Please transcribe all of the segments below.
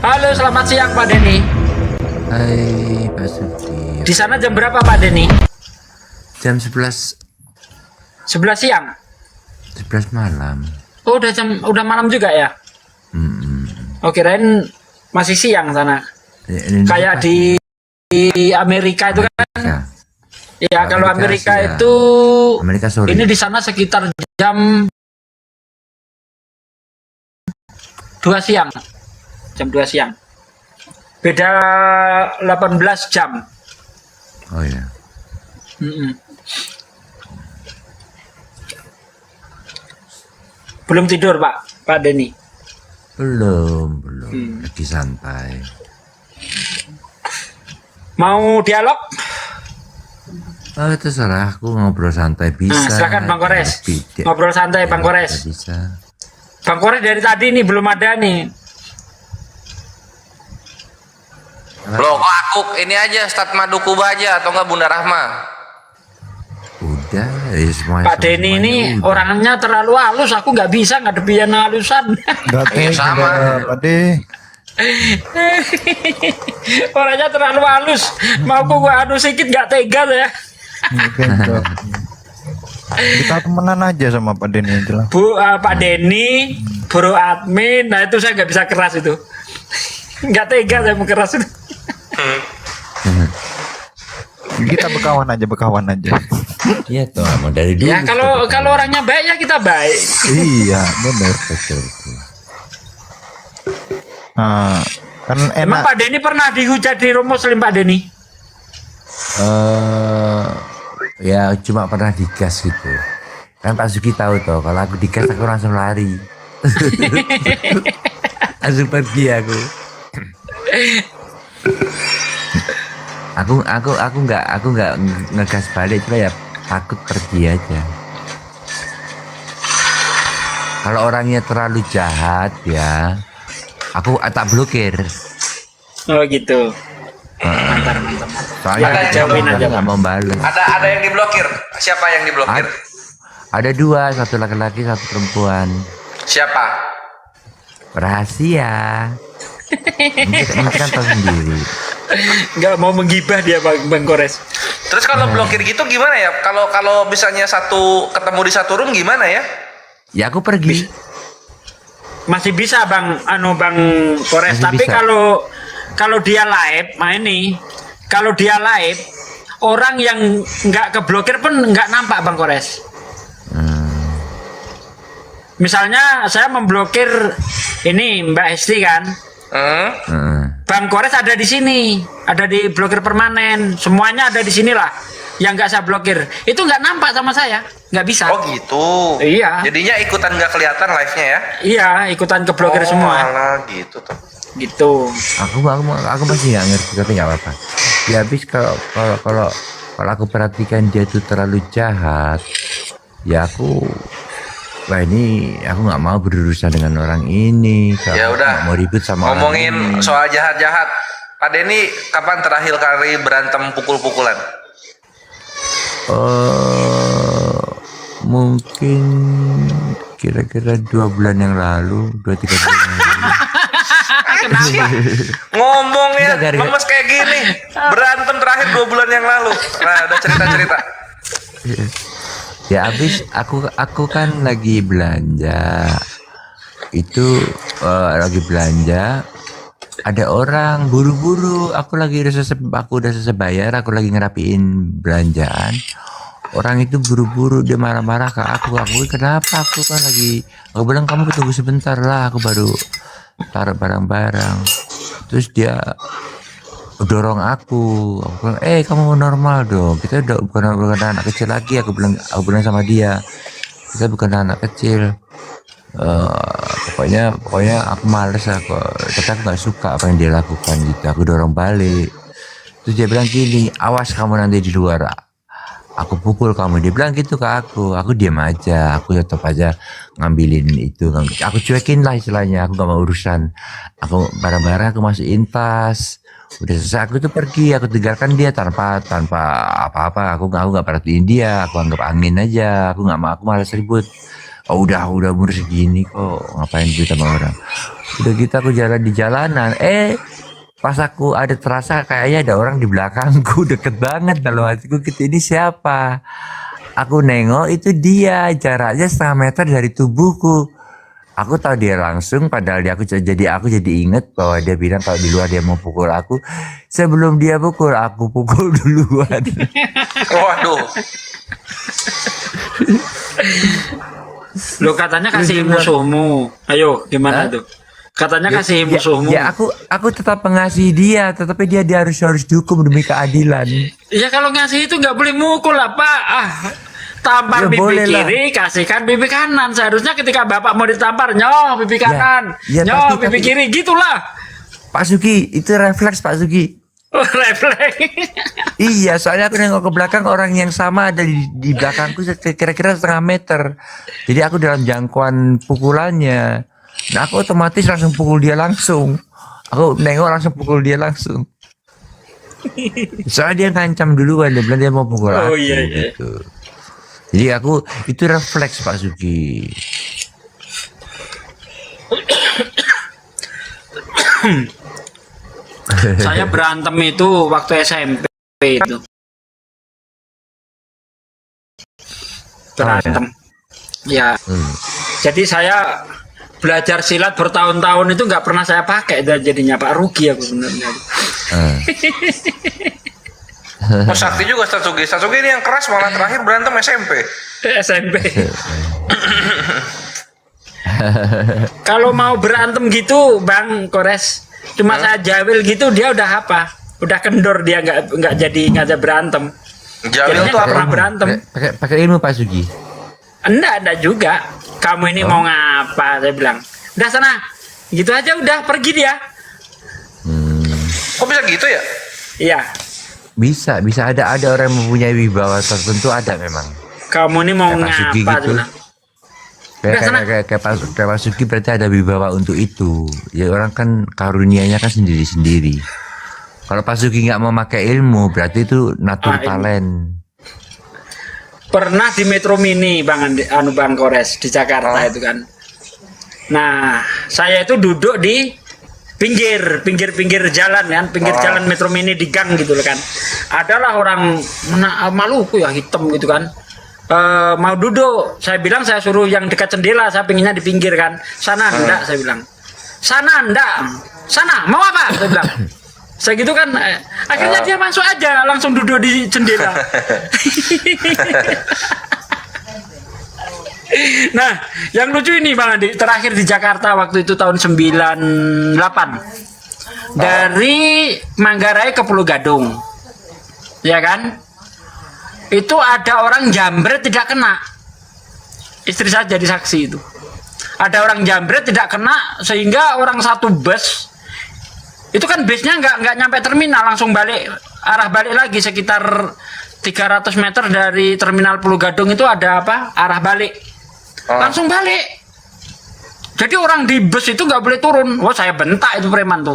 Halo, selamat siang Pak Denny. Hai Pak Sudir. Di sana jam berapa Pak Denny? Jam 11 siang. malam. Oh, udah malam juga ya? Oh, kirain masih siang sana. Ini Kayak di Amerika itu kan. Ya. Ya, kalau Amerika siang. itu Amerika sore. ini di sana sekitar jam 2 siang. Jam 2 siang. Beda 18 jam. Oh ya. Belum tidur Pak Denny? Belum. Lagi santai. Mau dialog? Oh, terserah, aku ngobrol santai bisa. Nah, silakan Bang Kores. Ngobrol santai Bang Kores. Bisa. Bang Kores dari tadi nih belum ada nih. Loh, kok aku ini aja Stad Madukuba aja atau enggak Bunda Rahma? Udah, ya semuanya. Pak Denny ini udah. orangnya terlalu halus, aku nggak bisa ngadepin yang halusan. Iya sama. Pade. Orangnya terlalu halus, mau gua anu sedikit nggak tega ya. Kita temenan aja sama Pak Denny aja lah. Pak Denny, Bro Admin, nah itu saya nggak bisa keras itu. Nggak tega saya mau keras itu. Kita bekawan aja. Iya toh, mau dari dulu. Ya kalau orangnya baik ya kita baik. Iya, benar. betul. Nah, kan Emang enak. Pak Denny pernah dihujat di Romo Muslim Pak Denny? Ya cuma pernah digas gitu. Kan Pak Suki tahu toh, kalau aku digas aku langsung lari. Langsung pergi aku. Aku nggak ngegas balik, cuma ya takut pergi aja. Kalau orangnya terlalu jahat ya, aku tak blokir. Oh gitu. Mantap. Soalnya Ada aku jauhin aja, nggak Bang. mau balas. Ada yang diblokir. Siapa yang diblokir? Ada dua, satu laki-laki, satu perempuan. Siapa? Rahasia. Mungkin kan tahu sendiri. Nggak mau menggibah dia Bang Kores. Terus kalau blokir gitu gimana ya? Kalau misalnya satu ketemu di satu room gimana ya? Ya aku pergi. Masih bisa Bang Kores, Masih tapi bisa. kalau dia live, kalau dia live, orang yang nggak keblokir pun nggak nampak Bang Kores. Misalnya saya memblokir ini Mbak Hesti kan, Bang Kores ada di sini, ada di blokir permanen, semuanya ada di sinilah. Yang nggak saya blokir, itu nggak nampak sama saya, nggak bisa. Oh gitu. Iya. Jadinya ikutan nggak kelihatan live-nya ya? Iya, ikutan keblokir semua. Malah gitu tuh. Gitu. Aku masih nggak ngerti, tapi nggak apa-apa. Ya habis kalau aku perhatikan dia tuh terlalu jahat, ya wah ini aku nggak mau berurusan dengan orang ini. Ya Aku udah. nggak mau ribut sama orang Ngomongin ini. soal jahat-jahat. Pak Denny kapan terakhir kali berantem pukul-pukulan? Mungkin kira-kira 2 bulan yang lalu, 2-3 bulan yang lalu. Kenapa? Ngomongnya Enggak, gara-gara- lemes kayak gini. Berantem terakhir 2 bulan yang lalu. Nah, ada cerita-cerita. Ya habis aku kan lagi belanja. Itu lagi belanja. Ada orang buru-buru. Aku udah selesai bayar. Aku lagi ngerapiin belanjaan. Orang itu buru-buru, dia marah-marah ke aku. Aku kenapa? Aku kan lagi. Aku bilang kamu tunggu sebentar lah. Aku baru taruh barang-barang. Terus dia dorong aku bilang, kamu normal dong, kita udah bukan anak kecil lagi. Aku bilang sama dia, kita bukan anak kecil. Pokoknya aku males aku, tapi aku nggak suka apa yang dia lakukan gitu. Aku dorong balik. Terus dia bilang gini, awas kamu nanti di luar, aku pukul kamu. Dia bilang gitu ke aku diam aja. Aku tetap aja ngambilin itu, aku cuekin lah istilahnya. Aku gak mau urusan. Aku barang-barang aku masukin tas. Udah selesai aku tuh pergi, aku tinggalkan dia tanpa apa-apa. Aku nggak perhatiin dia, aku anggap angin aja. Aku nggak mau, aku malas ribut. Oh, udah umur segini kok, ngapain cerita sama orang. Udah gitu aku jalan di jalanan, pas aku ada terasa kayaknya ada orang di belakangku deket banget dalam hatiku gitu, ini siapa? Aku nengok itu dia, jaraknya 1/2 meter dari tubuhku. Aku tahu dia langsung, padahal aku jadi inget bahwa dia bilang kalau di luar dia mau pukul aku. Sebelum dia pukul, aku pukul duluan. Waduh. Lo katanya kasih musuhmu. Ayo, gimana tuh? Katanya kasih musuhmu. Ya aku tetap mengasihi dia, tetapi dia harus dihukum demi keadilan. Ya kalau ngasih itu nggak boleh mukul lah Pak. Tampar Ya, pipi boleh lah. kiri, kasihkan pipi kanan. Seharusnya ketika bapak mau ditampar, nyoh pipi kanan, ya, nyoh tapi- pipi kiri, gitulah. Pak Sugi, itu refleks Pak Sugi. Oh, refleks. Iya, soalnya aku nengok ke belakang, orang yang sama ada di belakangku kira-kira 1/2 meter. Jadi aku dalam jangkauan pukulannya. Nah, aku otomatis langsung pukul dia langsung. Aku nengok langsung pukul dia langsung. Soalnya dia ngancam duluan, dia bilang dia mau pukul Oh, aku. iya. Gitu. Jadi aku itu refleks Pak Sugi. Saya berantem itu waktu SMP itu. Berantem. Ya. Jadi saya belajar silat bertahun-tahun itu nggak pernah saya pakai, jadinya Pak, rugi aku sebenarnya. Oh, sakti juga Satsugi. Satsugi ini yang keras, malah terakhir berantem SMP. SMP. Kalau mau berantem gitu Bang Kores, cuma saya jawil gitu dia udah apa? Udah kendor, dia nggak jadi ngajak berantem. Jawil Jadinya itu nggak apa? pernah berantem. Pakai ilmu Pak Sugi. Enggak juga. Kamu ini mau ngapa? Saya bilang. Udah sana. Gitu aja udah pergi dia. Kok bisa gitu ya? Iya. Bisa. Bisa ada orang yang mempunyai wibawa tertentu, ada memang. Kamu ini mau Kayak Pak Sugi ngapa? gitu. Saya bilang. Udah, sana. Kayak Pak Sugi berarti ada wibawa untuk itu. Ya orang kan karunianya kan sendiri-sendiri. Kalau Pak Sugi nggak mau pakai ilmu, berarti itu natur Ilmu. talent. Pernah di Metro Mini Bang Bang Kores di Jakarta itu kan. Nah, saya itu duduk di pinggir jalan kan, jalan Metro Mini di gang gitu loh kan. Adalah orang Maluku ya, hitam gitu kan. Mau duduk, saya bilang saya suruh yang dekat jendela, saya pinginnya di pinggir kan. Sana enggak, saya bilang. Sana enggak. Sana mau apa? Saya bilang. Saya gitu kan, akhirnya dia masuk aja, langsung duduk di jendela. Nah, yang lucu ini Bang Andi, terakhir di Jakarta waktu itu tahun 98. Dari Manggarai ke Pulau Gadung. Ya kan? Itu ada orang jambret tidak kena. Istri saya jadi saksi itu. Ada orang jambret tidak kena sehingga orang satu bus itu kan busnya nggak nyampe terminal, langsung arah balik lagi sekitar 300 meter dari terminal Pulau Gadung itu ada apa? Arah balik. Langsung balik. Jadi orang di bus itu nggak boleh turun. Wah, saya bentak itu preman tuh.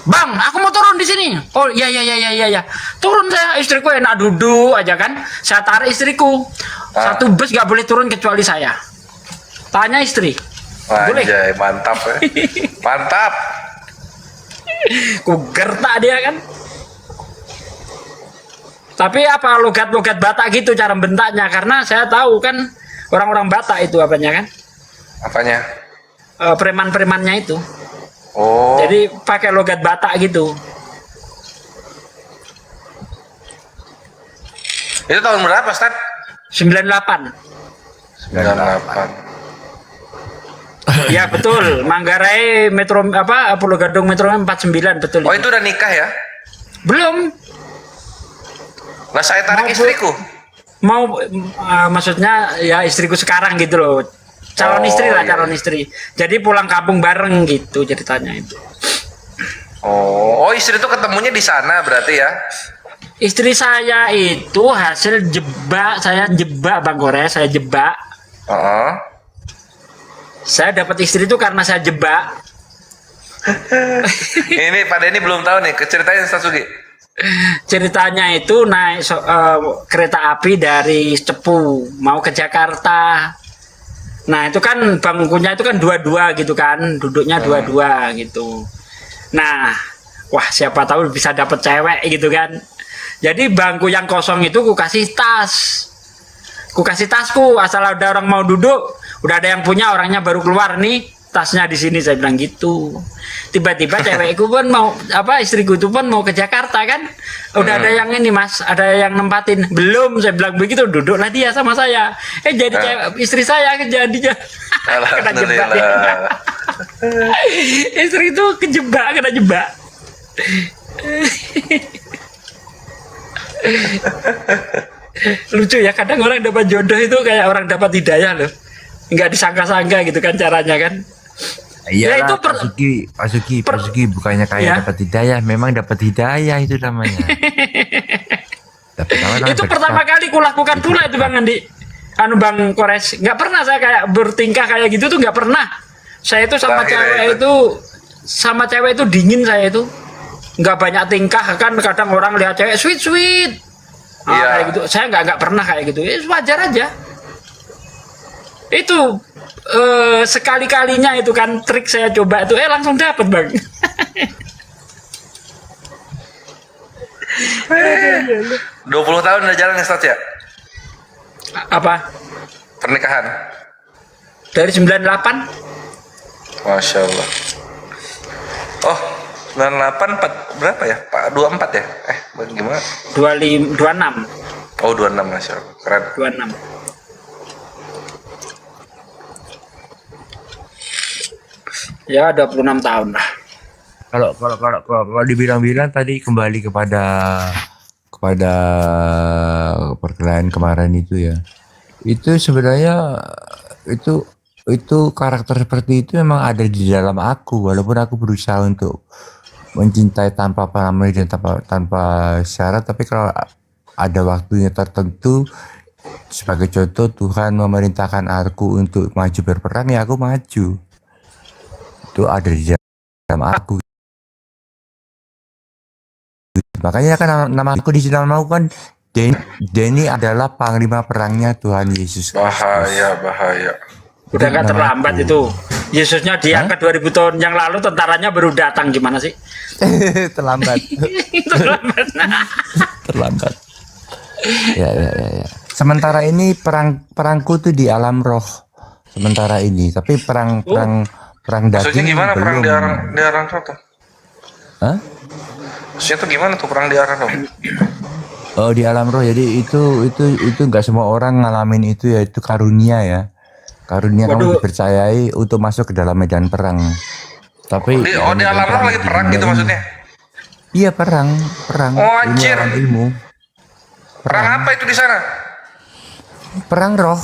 Bang, aku mau turun di sini. Oh iya. Turun saya, istriku enak duduk aja kan. Saya tarik istriku. Satu bus nggak boleh turun kecuali saya. Tanya istri. Boleh. Anjay, mantap ya. Mantap. Ku gertak dia kan. Tapi apa logat-logat Batak gitu cara bentaknya, karena saya tahu kan orang-orang Batak itu apanya kan. Apanya? Preman-premannya itu. Oh. Jadi pakai logat Batak gitu. Itu tahun berapa, Stat? 98. 98. Ya betul, Manggarai Metro Pulau Gadung Metro 49 betul. Oh, itu udah nikah ya? Belum. Lah saya tarik istriku. Mau maksudnya ya istriku sekarang gitu loh. Calon Oh, istri lah, iya. calon istri. Jadi pulang kampung bareng gitu ceritanya itu. Oh, istri itu ketemunya di sana berarti ya? Istri saya itu hasil saya jebak Bang Kores, saya jebak. Heeh. Saya dapat istri itu karena saya jebak. Ini Pak Denny belum tahu nih, ceritain Satsugi. Ceritanya itu naik kereta api dari Cepu mau ke Jakarta. Nah itu kan bangkunya itu kan dua-dua gitu kan, duduknya dua-dua gitu. Nah, wah siapa tahu bisa dapet cewek gitu kan. Jadi bangku yang kosong itu ku kasih tasku, asal ada orang mau duduk, udah ada yang punya, orangnya baru keluar nih tasnya di sini, saya bilang gitu. Tiba-tiba cewekku pun mau istriku itu pun mau ke Jakarta kan, udah ada yang ini mas, ada yang nempatin, belum, saya bilang begitu, duduklah dia sama saya, jadi cewek istri saya jadinya kena jebak dia. Istri itu kena jebak. Lucu ya, kadang orang dapat jodoh itu kayak orang dapat hidayah loh, nggak disangka-sangka gitu kan caranya kan. Iya, Ya, itu Pak Sugi bukannya kayak Ya. dapat hidayah, memang dapat hidayah itu namanya. Itu pertama kali kulakukan pula itu Bang Andi, Bang Kores, nggak pernah saya kayak bertingkah kayak gitu tuh, nggak pernah. Saya itu sama cewek itu dingin, saya itu nggak banyak tingkah kan. Kadang orang lihat cewek sweet kayak gitu, saya nggak pernah kayak gitu. Wajar aja. Itu sekali-kalinya itu kan trik saya coba itu, langsung dapet Bang. 20 tahun udah jalan ya Ustaz ya? Apa? Pernikahan? Dari 98? Masya Allah. Oh, 98 berapa ya? Pak 24 ya? Gimana? 26. Oh, 26 Masya Allah. Keren. 26. Ya 26 tahun lah. Kalau dibilang-bilang tadi kembali kepada perkelahian kemarin itu ya. Itu sebenarnya itu karakter seperti itu memang ada di dalam aku, walaupun aku berusaha untuk mencintai tanpa pamrih dan tanpa syarat, tapi kalau ada waktunya tertentu, sebagai contoh Tuhan memerintahkan aku untuk maju berperang, ya aku maju. Itu ada di dalam aku. Makanya kan nama aku di dalam aku kan Denny adalah panglima perangnya Tuhan Yesus. Bahaya. Udah nggak terlambat itu. Yesusnya diangkat 2000 tahun yang lalu, tentaranya baru datang, gimana sih? Terlambat. Terlambat. Ya. Sementara ini perangku tuh di alam roh. Sementara ini, tapi perang daging maksudnya gimana belum. perang di arah roh tuh? Hah? Maksudnya tuh gimana tuh perang di arah roh? Oh, di alam roh. Jadi itu nggak semua orang ngalamin itu ya, itu karunia ya. Karunia kamu dipercayai untuk masuk ke dalam medan perang. Tapi di alam roh lagi perang gitu maksudnya? Iya, perang. Oh, anjir. Ilmu. Perang apa itu di sana? Perang roh.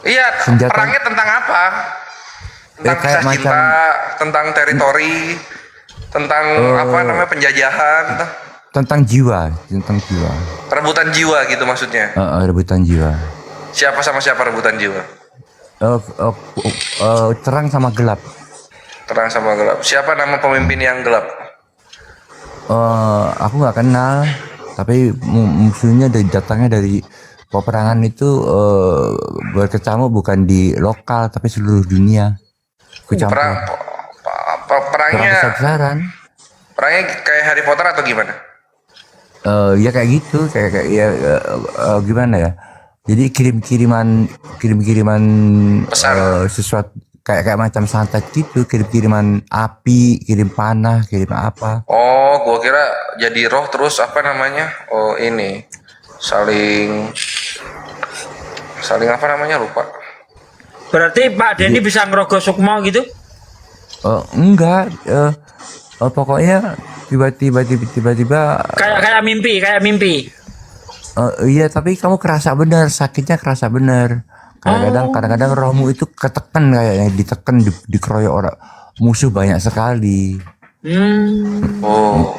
Iya, Senjata. perangnya tentang apa? Tentang kayak kisah cinta, tentang teritori, tentang penjajahan, Tentang jiwa. rebutan jiwa gitu maksudnya. Rebutan jiwa. Siapa sama siapa rebutan jiwa? Terang sama gelap. Terang sama gelap. Siapa nama pemimpin yang gelap? Aku nggak kenal, tapi musuhnya datangnya dari peperangan itu berkecamuk bukan di lokal tapi seluruh dunia. Perangnya Perang kayak Harry Potter atau gimana? Ya kayak gitu, kayak gimana ya? Jadi kirim-kiriman sesuatu kayak macam santet gitu, kirim-kiriman api, kirim panah, kirim apa. Oh, gua kira jadi roh terus apa namanya? Oh, ini saling apa namanya, lupa. Berarti Pak Denny bisa ngerogoh sukmo gitu? Enggak, pokoknya tiba-tiba Kayak mimpi. iya, tapi kamu sakitnya kerasa bener. Kadang-kadang rohmu itu ketekan, kayaknya ditekan, dikeroyok orang musuh banyak sekali. Oh,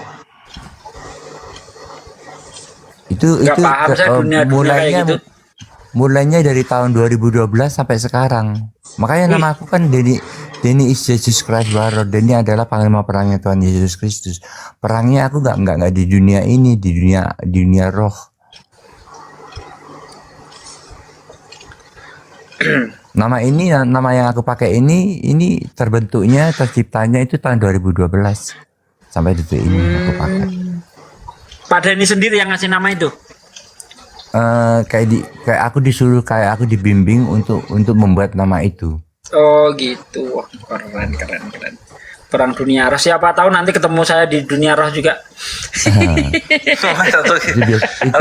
Itu paham saya dunia kayak gitu. mulainya dari tahun 2012 sampai sekarang. Makanya nama aku kan Denny is Jesus Christ Warlord. Denny adalah panglima perangnya Tuhan Yesus Kristus. Perangnya aku nggak di dunia ini, di dunia roh. Nama ini, nama yang aku pakai ini terbentuknya, terciptanya itu tahun 2012. Sampai detik ini aku pakai. Pak Denny sendiri yang ngasih nama itu. Kayak aku disuruh, kayak aku dibimbing untuk membuat nama itu. Oh gitu. Wah, keren. Perang dunia roh. Siapa tahu nanti ketemu saya di dunia roh juga. Itu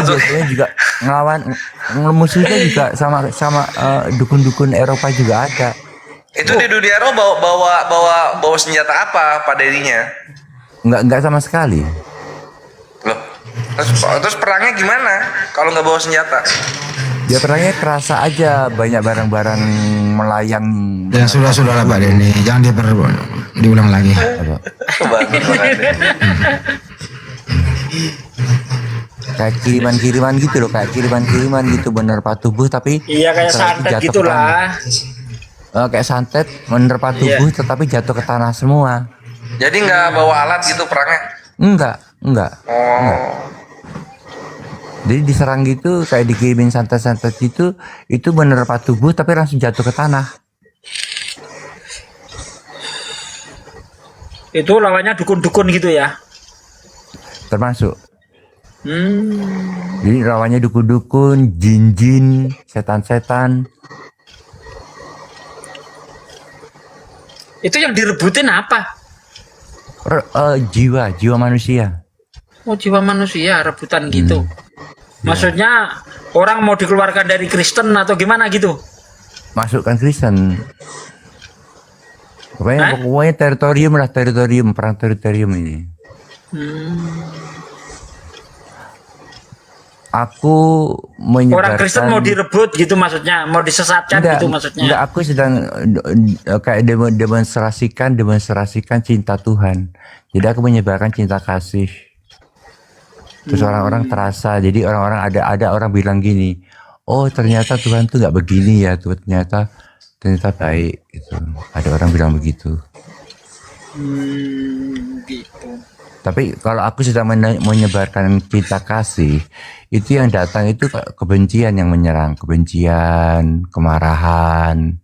biasanya juga ngelawan musuhnya juga sama dukun-dukun Eropa juga ada. Itu di dunia roh bawa senjata apa Pak Denny-nya? Enggak sama sekali. Loh. Terus perangnya gimana kalau nggak bawa senjata? Ya perangnya kerasa aja, banyak barang-barang melayang. Ya sudah lah Pak Denny, jangan diulang lagi. Apa? Bagus banget. Kayak kiriman-kiriman gitu loh, kayak kiriman-kiriman gitu, menerpa tubuh tapi Iya kayak setelah itu santet jatuh ke gitulah. tanah. Kayak santet menerpa tubuh tetapi jatuh ke tanah semua. Jadi nggak bawa alat gitu perangnya? Enggak. Oh. Jadi diserang gitu, kayak dikirimin santet-santet itu menerpa tubuh tapi langsung jatuh ke tanah. Itu lawannya dukun-dukun gitu ya. Termasuk. Jadi lawannya dukun-dukun, jin-jin, setan-setan. Itu yang direbutin apa? Jiwa manusia. Oh, jiwa manusia rebutan gitu. Maksudnya orang mau dikeluarkan dari Kristen atau gimana gitu? Masukkan Kristen. Pokoknya teritorium, perang teritorium ini. Aku menyebarkan. Orang Kristen mau direbut gitu maksudnya, mau disesatkan gitu maksudnya. Enggak, aku sedang kayak demonstrasikan cinta Tuhan. Jadi aku menyebarkan cinta kasih. Terus orang-orang terasa, jadi orang-orang ada orang bilang gini, oh ternyata Tuhan tuh nggak begini ya, tuh ternyata baik gitu. Ada orang bilang begitu. Gitu. Tapi kalau aku sedang menyebarkan cinta kasih, itu yang datang itu kebencian yang menyerang, kebencian, kemarahan,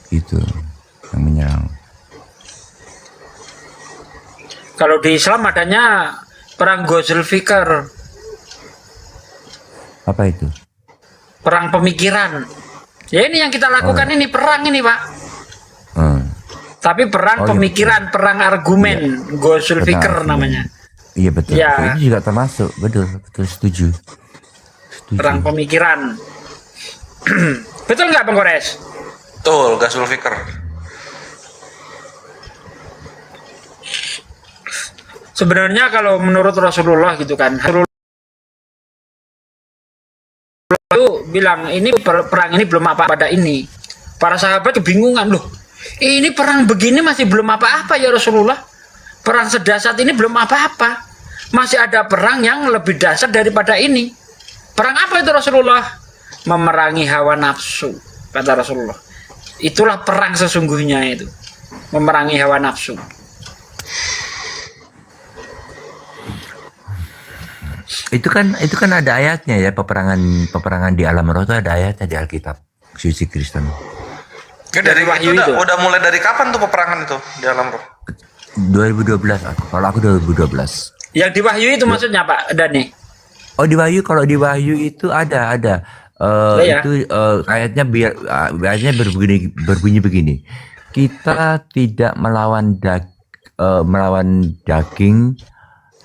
gitu yang menyerang. Kalau di Islam adanya perang Ghazul Fikr, Apa itu? perang pemikiran. Ya ini yang kita lakukan ini perang ini Pak. Tapi perang pemikiran, perang argumen, Ghazul Fikr namanya. Iya betul. Ya. Itu juga termasuk, betul setuju. Perang pemikiran. Betul nggak Bang Kores? Betul, Ghazul Fikr. Sebenarnya kalau menurut Rasulullah gitu kan, Rasulullah itu bilang ini perang ini belum apa-apa pada ini. Para sahabat kebingungan loh. Ini perang begini masih belum apa-apa ya Rasulullah. Perang sedahsyat ini belum apa-apa. Masih ada perang yang lebih dahsyat daripada ini. Perang apa itu Rasulullah? Memerangi hawa nafsu, kata Rasulullah. Itulah perang sesungguhnya itu. Memerangi hawa nafsu. Itu kan ada ayatnya ya, peperangan di alam roh itu ada ayatnya di Alkitab suci Kristen. Dari wahyu itu itu. udah mulai dari kapan tuh peperangan itu di alam roh? 2012 aku. Kalau aku 2012. Yang di wahyu itu maksudnya Pak Dani? Oh di wahyu, kalau di wahyu itu ada. Ya. Itu ayatnya ayatnya berbunyi begini. Kita tidak melawan daging,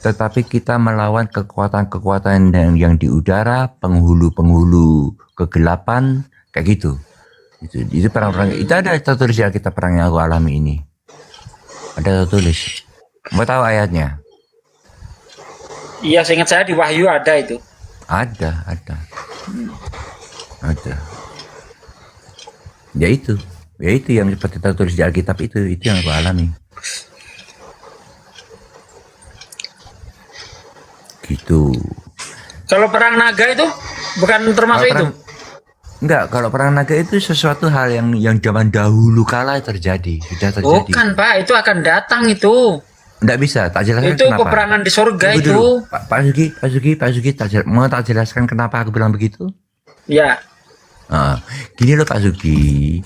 tetapi kita melawan kekuatan-kekuatan yang di udara, penghulu kegelapan, kayak gitu. Itu perang-perang. Itu ada tertulis ya, kita perang yang aku alami ini. Ada tertulis. Mau tahu ayatnya? Iya, seingat saya di wahyu ada itu. Ada. Ya itu yang seperti tertulis di Alkitab itu yang aku alami. Gitu. Kalau perang naga itu bukan termasuk itu. Enggak, kalau perang naga itu sesuatu hal yang zaman dahulu kala sudah terjadi. Bukan Pak, itu akan datang itu. Enggak bisa, tak jelaskan Itu kenapa. peperangan di surga Tunggu itu. dulu. Pak Sugi, mau tak jelaskan kenapa aku bilang begitu? Ya. Gini loh Pak Sugi,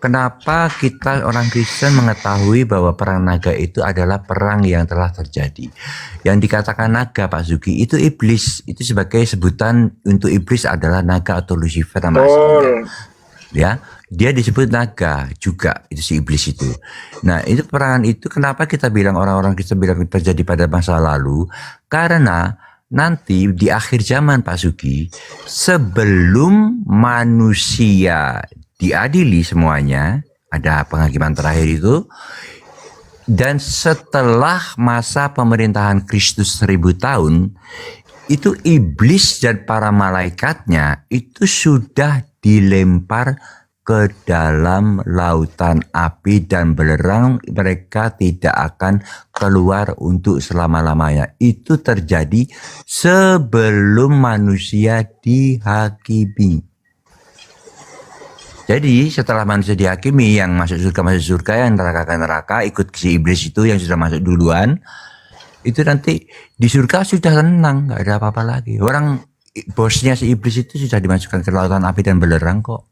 kenapa kita orang Kristen mengetahui bahwa perang naga itu adalah perang yang telah terjadi? Yang dikatakan naga Pak Sugi itu iblis, itu sebagai sebutan untuk iblis adalah naga atau Lucifer nama aslinya. Ya, dia disebut naga juga, itu si iblis itu. Nah, itu perangan itu kenapa kita bilang orang-orang Kristen bilang terjadi pada masa lalu? Karena nanti di akhir zaman Pak Sugi, sebelum manusia diadili semuanya, ada penghakiman terakhir itu, dan setelah masa pemerintahan Kristus 1000 tahun, itu iblis dan para malaikatnya itu sudah dilempar ke dalam lautan api dan belerang, mereka tidak akan keluar untuk selama-lamanya. Itu terjadi sebelum manusia dihakimi. Jadi setelah manusia dihakimi, yang masuk surga, yang neraka ke neraka, ikut si iblis itu yang sudah masuk duluan, itu nanti di surga sudah tenang, nggak ada apa-apa lagi. Orang bosnya si iblis itu sudah dimasukkan ke lautan api dan belerang kok.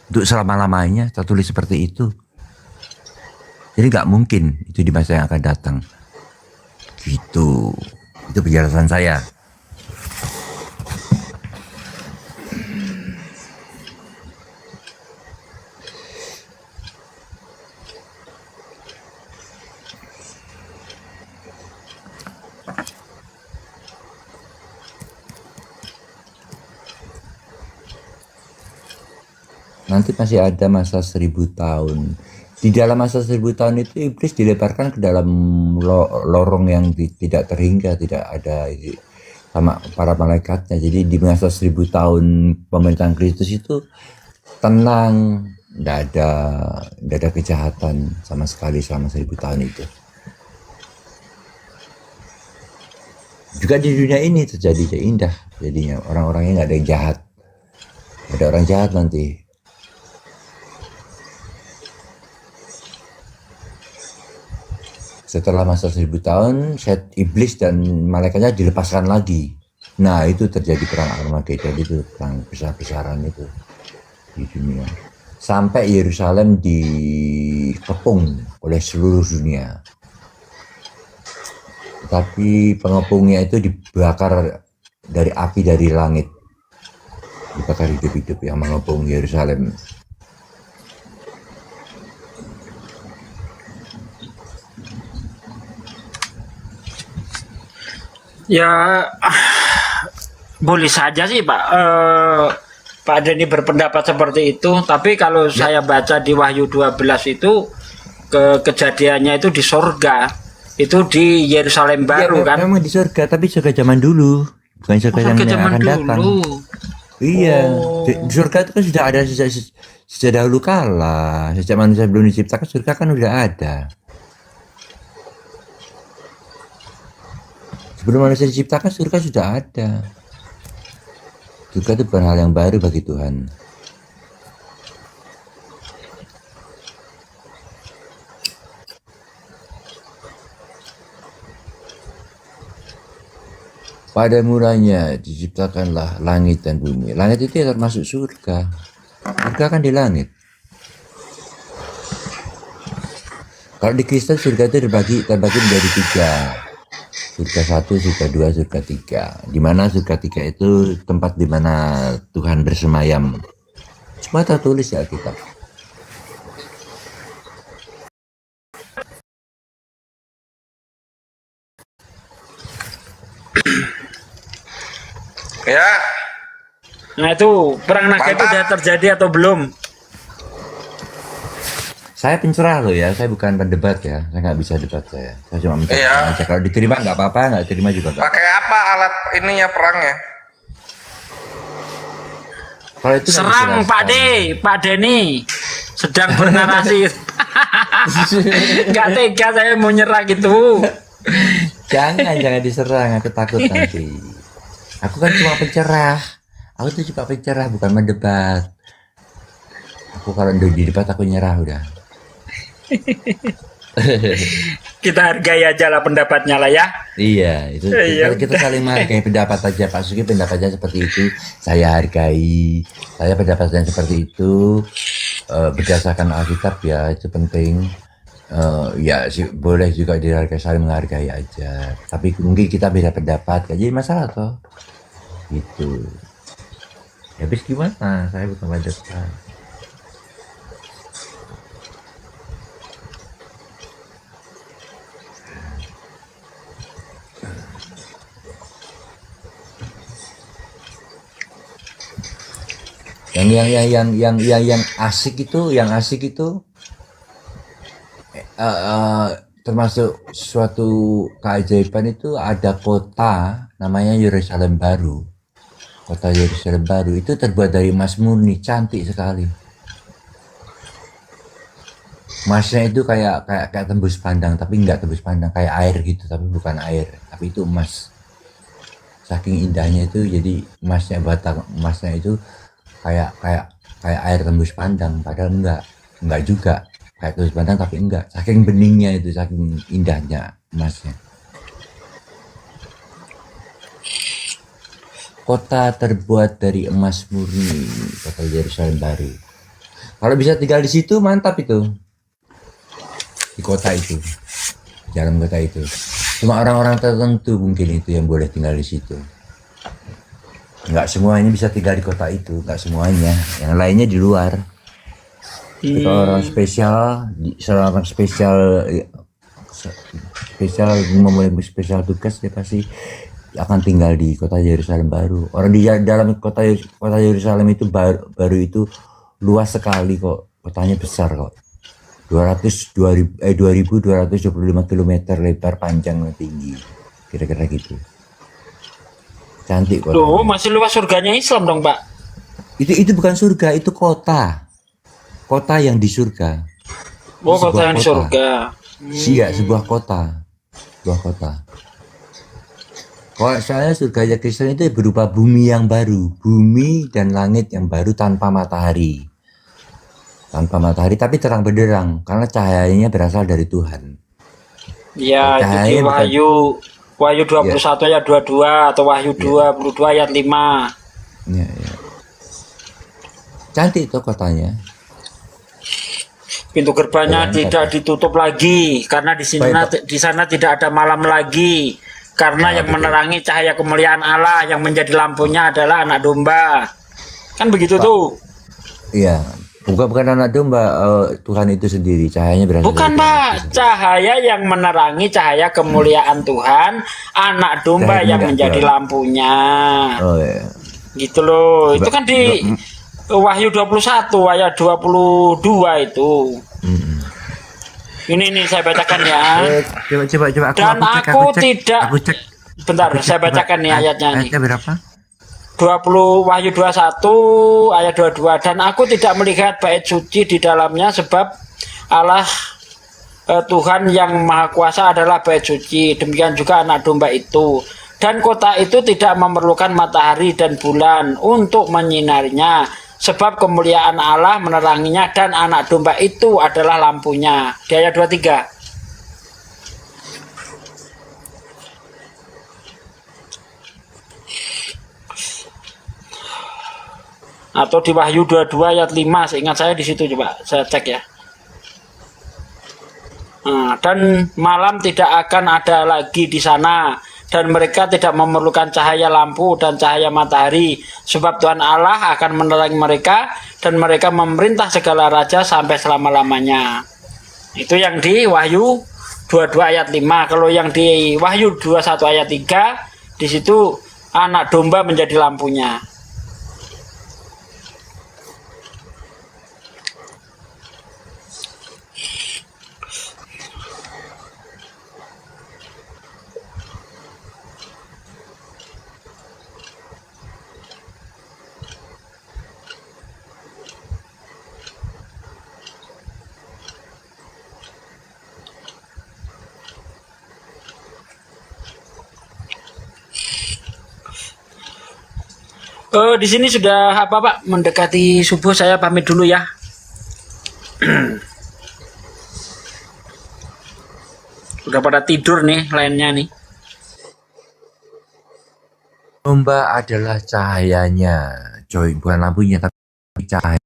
Untuk selama-lamanya, tertulis seperti itu. Jadi nggak mungkin itu di masa yang akan datang. Gitu. Itu penjelasan saya. Nanti masih ada masa 1000 tahun. Di dalam masa 1000 tahun itu iblis dilemparkan ke dalam lorong yang tidak terhingga, tidak ada sama para malaikatnya. Jadi di masa 1000 tahun pemerintahan Kristus itu tenang, tidak ada kejahatan sama sekali selama 1000 tahun itu. Juga di dunia ini terjadi indah, jadinya orang-orangnya nggak ada yang jahat, nggak ada orang jahat nanti. Setelah masa 1000 tahun, iblis dan malaikatnya dilepaskan lagi. Nah, itu terjadi perang Armageddon, itu perang besar-besaran itu di dunia. Sampai Yerusalem dikepung oleh seluruh dunia. Tapi pengepungnya itu dibakar dari api dari langit. Dibakar hidup-hidup yang mengepung Yerusalem. Ya boleh saja sih Pak. Pak Denny berpendapat seperti itu. Tapi kalau saya baca di Wahyu 12 itu kejadiannya itu di surga. Itu di Yerusalem baru kan? Memang di surga, tapi surga zaman dulu, bukan surga yang akan datang. Iya, di surga itu kan sudah ada sejak dahulu kala. Sejak manusia belum diciptakan, surga kan udah ada. Sebelum manusia diciptakan, surga sudah ada. Surga itu bukan hal yang baru bagi Tuhan. Pada mulanya diciptakanlah langit dan bumi. Langit itu ya termasuk surga. Surga kan di langit. Kalau di Kristen surga itu terbagi menjadi 3. Surga 1, surga 2, surga 3. Di mana surga 3 itu tempat di mana Tuhan bersemayam. Semua tertulis di Alkitab. Ya. Nah itu perang naga itu sudah terjadi atau belum? Saya pencerah loh ya, saya bukan pendebat ya, saya nggak bisa debat saya cuma mencerahkan aja. Kalau diterima nggak apa-apa, nggak diterima juga nggak. Pakai apa alat ininya perangnya? Kalau itu serang Pak Denny sedang bernarasi. Nggak tega saya mau nyerah gitu. jangan diserang, aku takut nanti. Aku kan cuma pencerah, aku tuh juga pencerah bukan mendebat. Aku kalau di debat aku nyerah udah. Kita hargai aja lah pendapatnya lah ya. Iya, itu Iya, kita saling menghargai pendapat aja. Pak Suki pendapatnya seperti itu, saya hargai. Saya pendapatnya seperti itu, berdasarkan Alkitab ya, itu penting. Ya sih, boleh juga dihargai, saling menghargai aja. Tapi mungkin kita beda pendapat, gak jadi masalah toh. Gitu. Habis gimana? Saya bukan pendapat. Yang asik itu, termasuk suatu keajaiban itu ada kota namanya Yerusalem Baru. Kota Yerusalem Baru itu terbuat dari emas murni, cantik sekali. Emasnya itu kayak tembus pandang, tapi enggak tembus pandang, kayak air gitu, tapi bukan air, tapi itu emas. Saking indahnya itu, jadi batang emasnya itu kayak air tembus pandang, padahal enggak juga kayak tembus pandang, tapi enggak, saking beningnya itu, saking indahnya emasnya. Kota terbuat dari emas murni, kota Yerusalem Baru. Kalau bisa tinggal di situ mantap itu, di kota itu, dalam kota itu. Cuma orang-orang tertentu mungkin itu yang boleh tinggal di situ. Nggak semuanya bisa tinggal di kota itu, nggak semuanya. Yang lainnya di luar. Orang spesial, seorang spesial memiliki spesial tugas, dia pasti akan tinggal di kota Yerusalem Baru. Orang di dalam kota Yerusalem itu baru itu luas sekali kok, kotanya besar kok. 2225 km lebar, panjang, tinggi, kira-kira gitu. Cantik kok. Loh, masih luas surganya Islam dong, Pak. Itu bukan surga, itu kota. Kota yang di surga. Oh, Sebuah kota yang di kota. surga. Iya, sebuah kota. Sebuah kota. Kalau saya surganya Kristen itu berupa bumi yang baru, bumi dan langit yang baru tanpa matahari. Tanpa matahari, tapi terang benderang karena cahayanya berasal dari Tuhan. Ya, itu di Wahyu 21 ayat 22 atau Wahyu 22 ayat 5. Ya. Cantik tuh kotanya. Pintu gerbangnya tidak ditutup lagi karena di sana tidak ada malam lagi. Karena yang menerangi cahaya kemuliaan Allah yang menjadi lampunya adalah anak domba. Kan begitu tuh. Iya. Bukan anak domba, Tuhan itu sendiri, cahayanya berasal Bukan, dari Pak. Cahaya yang menerangi cahaya kemuliaan Tuhan, anak domba yang menjadi lampunya. Oh iya. Gitu loh. Itu kan di Wahyu 21 ayat 22 itu. Ini saya bacakan ya. Coba Dan aku tidak. Bentar, saya bacakan nih ayatnya nih. Ayatnya berapa? 20 Wahyu 21 ayat 22. Dan aku tidak melihat bait suci di dalamnya, sebab Allah Tuhan yang Maha Kuasa adalah bait suci. Demikian juga anak domba itu. Dan kota itu tidak memerlukan matahari dan bulan untuk menyinarinya, sebab kemuliaan Allah meneranginya dan anak domba itu adalah lampunya. Di ayat 23. Atau di Wahyu 22 ayat 5, seingat saya di situ, coba saya cek ya. Dan malam tidak akan ada lagi di sana, dan mereka tidak memerlukan cahaya lampu dan cahaya matahari, sebab Tuhan Allah akan menerangi mereka, dan mereka memerintah segala raja sampai selama-lamanya. Itu yang di Wahyu 22 ayat 5. Kalau yang di Wahyu 21 ayat 3, di situ anak domba menjadi lampunya. Di sini sudah apa, Pak? Mendekati subuh, saya pamit dulu ya. Udah pada tidur nih lainnya nih. Domba adalah cahayanya, coy, bukan lampunya tapi cahaya.